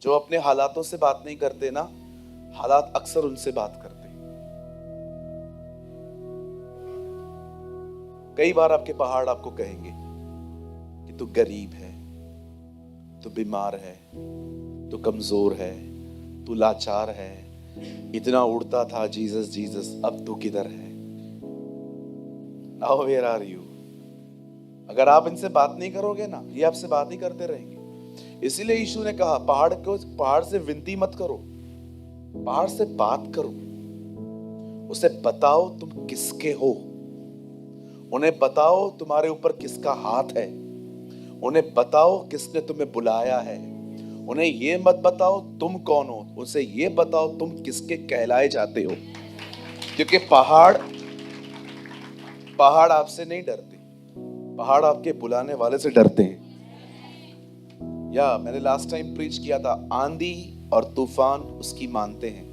जो अपने हालातों से बात नहीं करते ना, हालात अक्सर उनसे बात करते हैं। कई बार आपके पहाड़ आपको कहेंगे कि तू गरीब है, तू बीमार है, तू कमजोर है, तू लाचार है, इतना उड़ता था जीसस जीसस, अब तू किधर है? Now where are you? अगर आप इनसे बात नहीं करोगे ना, ये आपसे बात ही करते रहेंगे। इसीलिए यीशु ने कहा पहाड़ से विनती मत करो, पहाड़ से बात करो। उसे बताओ तुम किसके हो, उन्हें बताओ तुम्हारे ऊपर किसका हाथ है, उन्हें बताओ किसने तुम्हें बुलाया है। उन्हें ये मत बताओ तुम कौन हो, उसे ये बताओ तुम किसके कहलाए जाते हो। क्योंकि पहाड़ आपसे नहीं डरते, पहाड़ आपके बुलाने वाले से डरते हैं। या मैंने लास्ट टाइम प्रीच किया था, आंधी और तूफान उसकी मानते हैं।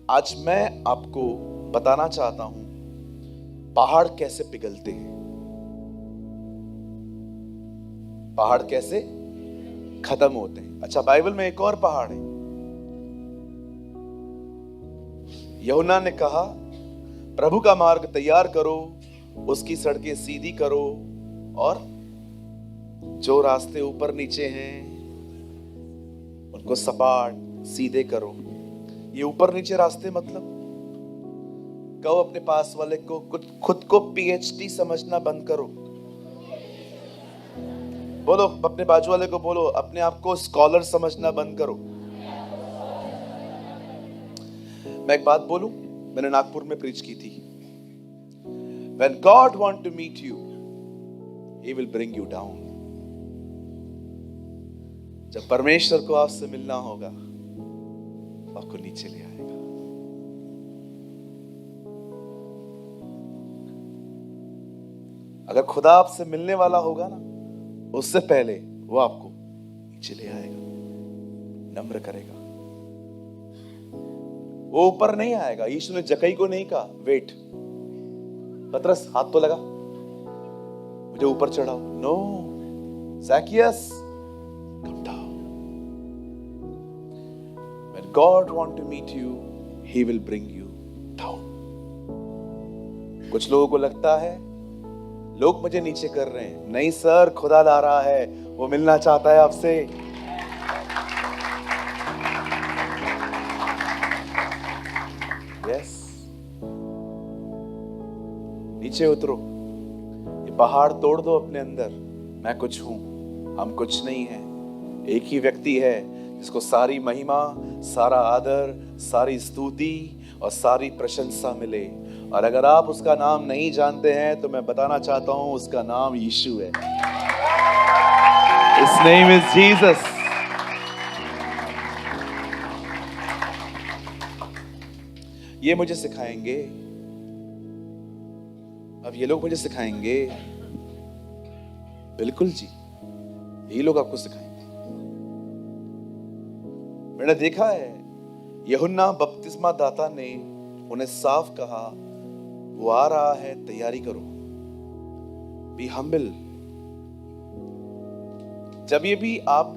आज मैं आपको बताना चाहता हूं पहाड़ कैसे पिघलते हैं, पहाड़ कैसे खत्म होते हैं। अच्छा, बाइबल में एक और पहाड़ है। यूहन्ना ने कहा प्रभु का मार्ग तैयार करो, उसकी सड़कें सीधी करो, और जो रास्ते ऊपर नीचे हैं उनको सपाट सीधे करो। ये ऊपर नीचे रास्ते मतलब, कहो अपने पास वाले को, खुद को पीएचडी समझना बंद करो। बोलो अपने बाजू वाले को, बोलो अपने आप को स्कॉलर समझना बंद करो। मैं एक बात बोलूं, मैंने नागपुर में प्रीच की थी। When God want to meet you, He will bring you down. जब परमेश्वर को आपसे मिलना होगा, आपको नीचे ले आएगा। अगर खुदा आपसे मिलने वाला होगा ना, उससे पहले वो आपको नीचे ले आएगा, नम्र करेगा। वो ऊपर नहीं आएगा। यीशु ने जक्कई को नहीं कहा वेट, पतरस हाथ तो लगा, मुझे ऊपर चढ़ाओ। No, Zacchaeus come down. When God want to meet you, He will bring you down. कुछ लोगों को लगता है लोग मुझे नीचे कर रहे हैं। नहीं सर, खुदा ला रहा है, वो मिलना चाहता है आपसे। यस, नीचे उतरो, ये पहाड़ तोड़ दो अपने अंदर। मैं कुछ हूं, हम कुछ नहीं है। एक ही व्यक्ति है जिसको सारी महिमा, सारा आदर, सारी स्तुति और सारी प्रशंसा मिले। और अगर आप उसका नाम नहीं जानते हैं तो मैं बताना चाहता हूं, उसका नाम यीशु है। His name is Jesus. ये मुझे सिखाएंगे, अब ये लोग मुझे सिखाएंगे। बिल्कुल जी, ये लोग आपको सिखाएंगे। मैंने देखा है यूहन्ना बपतिस्मा दाता ने उन्हें साफ कहा, वो आ रहा है, तैयारी करो, बी हम्बल। जब ये भी आप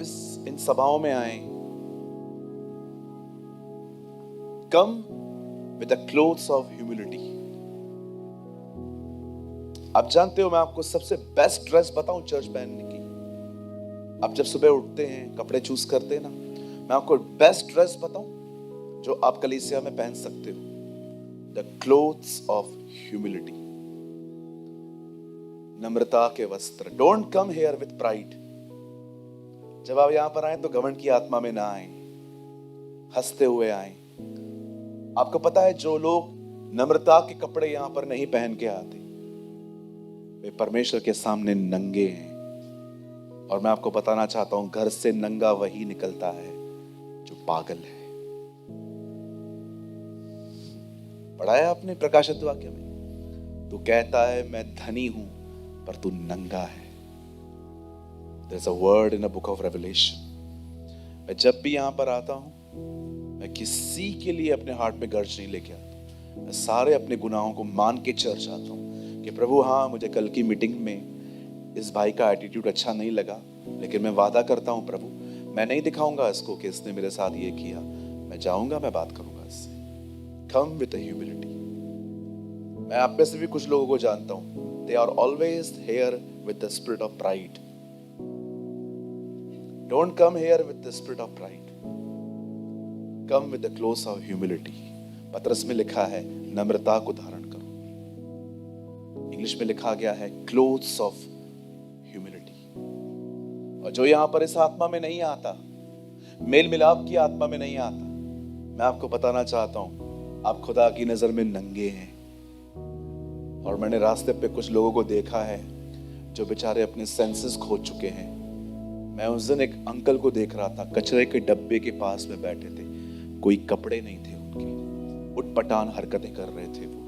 इन सभाओं में आए, कम with the clothes of humility. आप जानते हो, मैं आपको सबसे बेस्ट ड्रेस बताऊं चर्च पहनने की। आप जब सुबह उठते हैं, कपड़े चूज करते हैं ना, मैं आपको बेस्ट ड्रेस बताऊं जो आप कलीसिया में पहन सकते हो, द क्लोथ्स ऑफ ह्यूमिलिटी। नम्रता के वस्त्र। Don't come here with pride. जब आप यहां पर आए तो घमंड की आत्मा में ना आए, हंसते हुए आए। आपको पता है, जो लोग नम्रता के कपड़े यहां पर नहीं पहन के आते, वे परमेश्वर के सामने नंगे हैं। और मैं आपको बताना चाहता हूं, घर से नंगा वही निकलता है जो पागल है। पढ़ा है आपने प्रकाशित वाक्य में, तू कहता है मैं धनी हूं पर तू नंगा है। There's a word in a book of Revelation. मैं जब भी यहां पर आता हूं, मैं किसी के लिए अपने हार्ट में गर्ज नहीं लेके आता। मैं सारे अपने गुनाहों को मान के चर्च आता हूं कि प्रभु, हाँ मुझे कल की मीटिंग में इस भाई का एटीट्यूड अच्छा नहीं लगा, लेकिन मैं वादा करता हूं प्रभु, मैं नहीं दिखाऊंगा इसको कि इसने मेरे साथ ये किया, मैं जाऊंगा, मैं बात करूंगा इससे। Come with humility. मैं आप में से भी कुछ लोगों को जानता हूं, they are always here with the spirit of pride. Don't come here with the spirit of pride, come with the close of humility. पतरस में लिखा है नम्रता को धारण करो, इंग्लिश में लिखा गया है क्लोथ्स ऑफ ह्यूमिलिटी। और जो यहां पर इस आत्मा में नहीं आता, मेल मिलाप की आत्मा में नहीं आता, मैं आपको बताना चाहता हूं, आप खुदा की नजर में नंगे हैं। और मैंने रास्ते पे कुछ लोगों को देखा है जो बेचारे अपने सेंसेस खो चुके हैं। मैं उस दिन एक अंकल को देख रहा था, कचरे के डब्बे के पास में बैठे थे, कोई कपड़े नहीं थे उनके, उटपटांग हरकतें कर रहे थे वो।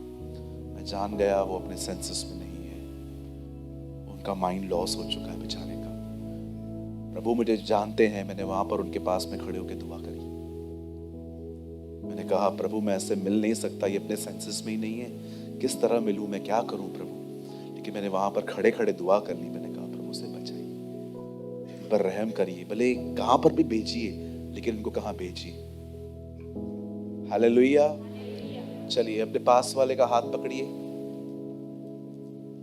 मैं जान गया वो अपने सेंसेस में नहीं है, उनका माइंड लॉस हो चुका है बेचारे का। प्रभु मुझे जानते हैं, मैंने वहां पर उनके पास में खड़े होकर दुआ करी। मैंने कहा प्रभु मैं ऐसे मिल नहीं सकता, ये अपने सेंसेस में ही नहीं है, किस तरह मिलूं, मैं क्या करूं प्रभु। लेकिन मैंने वहां पर खड़े खड़े दुआ कर ली। मैंने कहा प्रभु से बचाइए, इन पर रहम करिए, भले कहां पर भी भेजिए, लेकिन इनको कहां भेजिए। हालेलुया। चलिए अपने पास वाले का हाथ पकड़िए,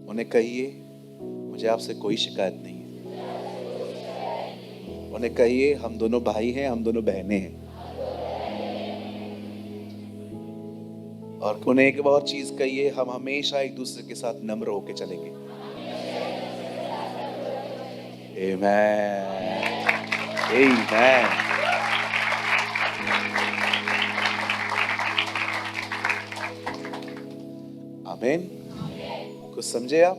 उन्हें कहिए मुझे आपसे कोई शिकायत नहीं है। उन्हें कहिए हम दोनों भाई हैं, हम दोनों बहनें हैं। और उन्हें एक और चीज कहिए, हम हमेशा एक दूसरे के साथ नम्र होके चलेंगे। आमेन, आमेन। आमेन। कुछ समझे आप?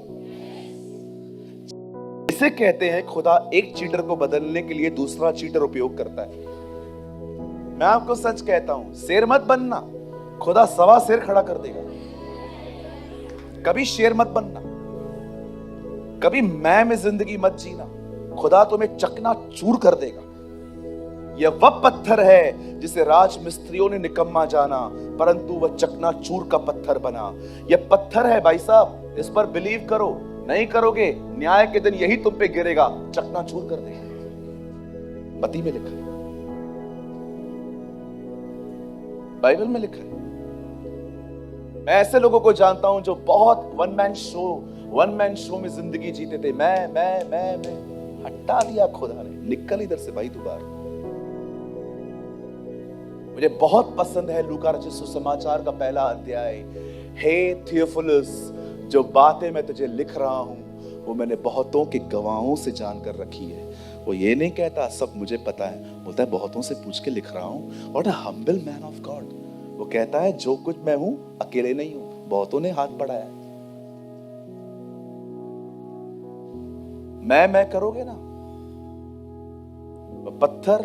इसे कहते हैं खुदा एक चीटर को बदलने के लिए दूसरा चीटर उपयोग करता है। मैं आपको सच कहता हूं, शेर मत बनना, खुदा सवा शेर खड़ा कर देगा। कभी शेर मत बनना, कभी मैं में जिंदगी मत जीना, खुदा तुम्हें चकना चूर कर देगा। यह वह पत्थर है जिसे राज मिस्त्रियों ने निकम्मा जाना, परंतु वह चकना चूर का पत्थर बना। यह पत्थर है भाई साहब, इस पर बिलीव करो, नहीं करोगे न्याय के दिन यही तुम पे गिरेगा, चकना चूर कर देगा। मती में लिखा है, बाइबल में लिखा है। मैं ऐसे लोगों को जानता हूं जो बहुत वन मैन शो में जिंदगी जीते थे। मैं हटा दिया खुदा ने, निकल इधर से भाई दोबारा। मुझे बहुत पसंद है लूका रचित सुसमाचार का पहला अध्याय। हे थियोफिलस, जो बातें मैं तुझे लिख रहा हूं वो मैंने बहुतों के गवाहों से जानकर रखी है। वो ये नहीं कहता सब मुझे पता है, बोलता है बहुतों से पूछ के लिख रहा हूं। और हम्बल मैन ऑफ गॉड, वो कहता है जो कुछ मैं हूं अकेले नहीं हूं, बहुतों ने हाथ बढ़ाया है। मैं करोगे ना, पत्थर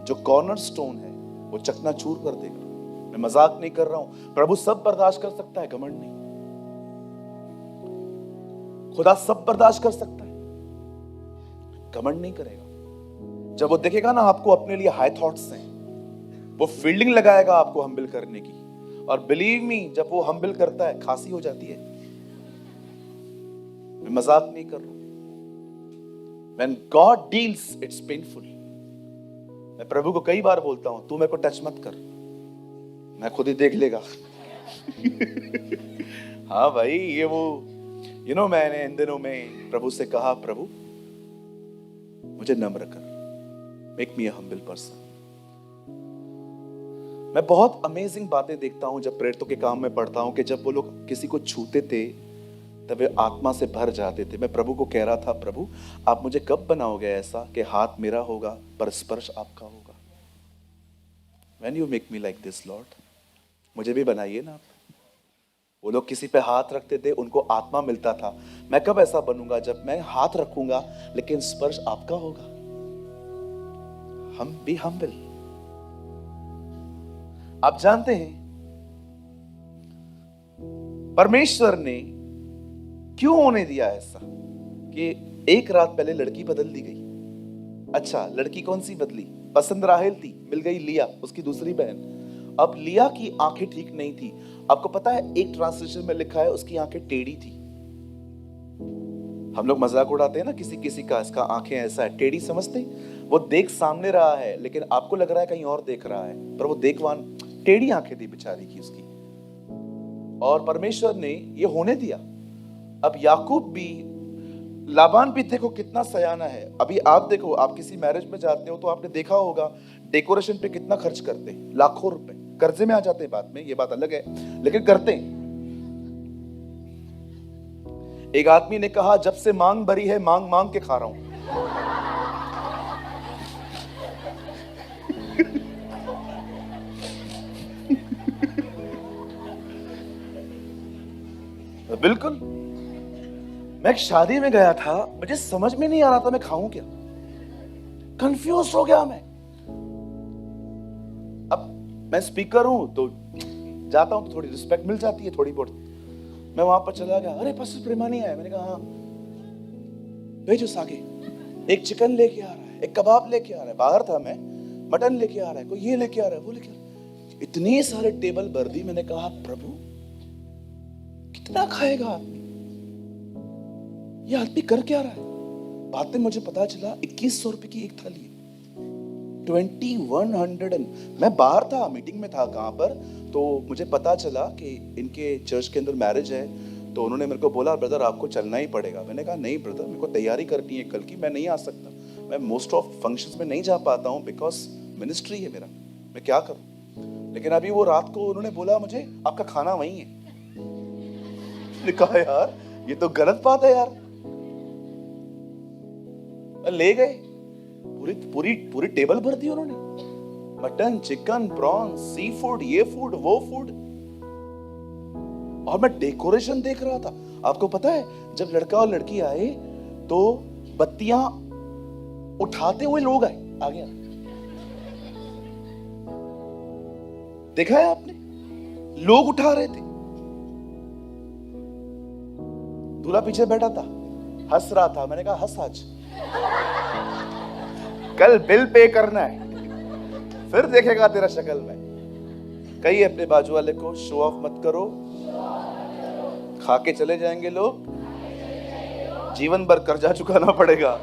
जो कॉर्नर स्टोन है वो चकनाचूर कर देगा। मैं मजाक नहीं कर रहा हूं। प्रभु सब बर्दाश्त कर सकता है, घमंड नहीं। खुदा सब बर्दाश्त कर सकता है, घमंड नहीं करेगा। जब वो देखेगा ना आपको अपने लिए हाई थॉट्स हैं, वो फील्डिंग लगाएगा आपको हम्बल करने की। और बिलीव मी, जब वो हम्बल करता है खांसी हो जाती है। मैं मजाक नहीं कर रहा हूं। When God deals, it's painful. मैं प्रभु को कई बार बोलता हूं तू मेरे को टच मत कर, मैं खुद ही देख लेगा। हाँ भाई, ये वो मैंने इन दिनों में प्रभु से कहा, प्रभु मुझे नम्र कर, make me a humble person. मैं बहुत अमेजिंग बातें देखता हूं जब प्रेरितों के काम में पढ़ता हूं कि जब वो लोग किसी को छूते थे तब वे आत्मा से भर जाते थे। मैं प्रभु को कह रहा था, प्रभु आप मुझे कब बनाओगे ऐसा कि हाथ मेरा होगा पर स्पर्श आपका होगा। When you make me like this, Lord, मुझे भी बनाइए ना आप। वो लोग किसी पे हाथ रखते थे, उनको आत्मा मिलता था। मैं कब ऐसा बनूंगा जब मैं हाथ रखूंगा लेकिन स्पर्श आपका होगा। हम भी हम्बल। आप जानते हैं परमेश्वर ने क्यों होने दिया ऐसा कि एक रात पहले लड़की बदल दी गई। अच्छा, लड़की कौन सी बदली? पसंद राहेल थी, मिल गई लिया, उसकी दूसरी बहन। अब लिया की आंखें ठीक नहीं थी। आपको पता है एक ट्रांसलेशन में लिखा है उसकी आंखें टेढ़ी थी। हम लोग मजाक उड़ाते हैं ना किसी किसी का, इसका आंखें ऐसा है, टेढ़ी समझते हैं। वो देख सामने रहा है, लेकिन आपको लग रहा है कहीं और देख रहा है, पर वो देखवान टेढ़ी आंखें थी बेचारी की उसकी, और परमेश्वर ने ये होने दिया। अब याकूब भी, लाबान भी देखो कितना सयाना है। अभी आप देखो, आप किसी मैरिज में जाते हो तो आपने देखा होगा डेकोरेशन पे कितना खर्च करते हैं, लाखों रुपए। कर्जे में आ जाते हैं बाद में, ये बात अलग है, लेकिन करते हैं। एक आदमी ने कहा, जब से मांग भरी है मांग मांग के खा रहा हूं। बिल्कुल। मैं एक शादी में गया था, मुझे समझ में नहीं आ रहा था मैं खाऊं क्या, कंफ्यूज हो गया मैं। अब मैं स्पीकर हूं तो जाता हूं तो थोड़ी रिस्पेक्ट मिल जाती है, थोड़ी बहुत। मैं वहां पर चला गया, अरे पास्टर प्रेमानी आया। मैंने कहा हाँ, भेजो सागे। एक चिकन लेके आ रहा है, एक कबाब लेके आ रहा है, बाहर था मैं, मटन लेके आ रहा है, कोई ये लेके आ रहा है, वो लेके आ रहा है। इतने सारे टेबल भर दी। मैंने कहा प्रभु कितना खाएगा आदमी, ये आदमी कर क्या रहा है। बाद में मुझे पता चला 2100 रुपए की एक थाली है, 2100। मैं बाहर था, मीटिंग में था कहां पर, तो मुझे पता चला कि इनके चर्च के अंदर मैरिज है। तो उन्होंने मेरे को बोला, ब्रदर आपको चलना ही पड़ेगा। मैंने कहा नहीं ब्रदर, मेरे को तैयारी करनी है कल की, मैं नहीं आ सकता। मैं मोस्ट ऑफ फंक्शंस में नहीं जा पाता हूँ, बिकॉज मिनिस्ट्री है मेरा, मैं क्या करूँ। लेकिन अभी वो रात को उन्होंने बोला मुझे, आपका खाना वहीं है। मैंने कहा यार ये तो गलत बात है यार। ले गए, पूरी पूरी पूरी टेबल भर दी उन्होंने, mutton, chicken, prawns, sea food, ये फूड, वो फूड। और मैं डेकोरेशन देख रहा था। आपको पता है, जब लड़का और लड़की आए तो बत्तियां उठाते हुए लोग आए, आ गया। देखा है आपने, लोग उठा रहे थे। दूल्हा पीछे बैठा था, हंस रहा था। मैंने कहा हंस आज, कल बिल पे करना है, फिर देखेगा तेरा शक्ल में। कहिए अपने बाजू वाले को, शो ऑफ मत करो, खा के चले जाएंगे लोग, जीवन भर कर्जा चुकाना पड़ेगा।